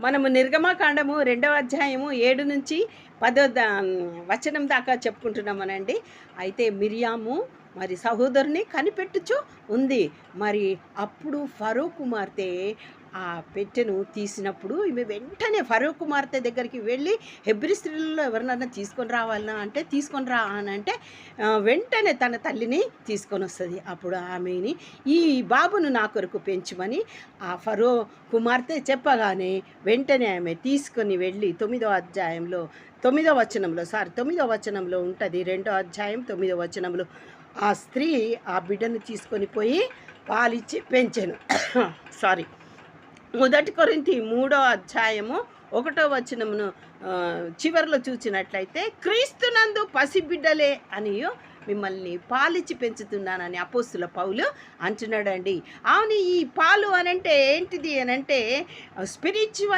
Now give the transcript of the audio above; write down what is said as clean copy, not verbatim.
మనము నిర్గమకాండము 2వ అధ్యాయము 7 నుంచి 10వ వచనం దాకా చెప్పుకుంటున్నామనండి. అయితే మిరియాము మరి సహోదరుని కనిపెట్టుచు ఉంది. మరి అప్పుడు ఫరో కుమార్తె ఆ పెట్టెను తీసినప్పుడు ఈమె వెంటనే ఫరో కుమార్తె దగ్గరికి వెళ్ళి, హెబ్రీ స్త్రీలలో ఎవరినన్నా తీసుకొని రావాలన్నా అంటే తీసుకొని రా అని అంటే వెంటనే తన తల్లిని తీసుకొని వస్తుంది. అప్పుడు ఆమెని ఈ బాబును నా కొరకు పెంచుమని ఆ ఫరో కుమార్తె చెప్పగానే వెంటనే ఆమె తీసుకొని వెళ్ళి 9వ వచనంలో ఉంటుంది. 2వ అధ్యాయం 9వ వచనంలో ఆ స్త్రీ ఆ బిడ్డను తీసుకొని పోయి పాలిచ్చి పెంచెను. సారీ, 1 కొరింథీ 3వ అధ్యాయము 1వ వచనమును చివరిలో చూసినట్లయితే, క్రీస్తునందు పసిబిడ్డలే అని మిమ్మల్ని పాలిచ్చి పెంచుతున్నానని అపోస్తుల పౌలు అంటున్నాడండి. అవును, ఈ పాలు అనంటే ఏంటిది అనంటే స్పిరిచువల్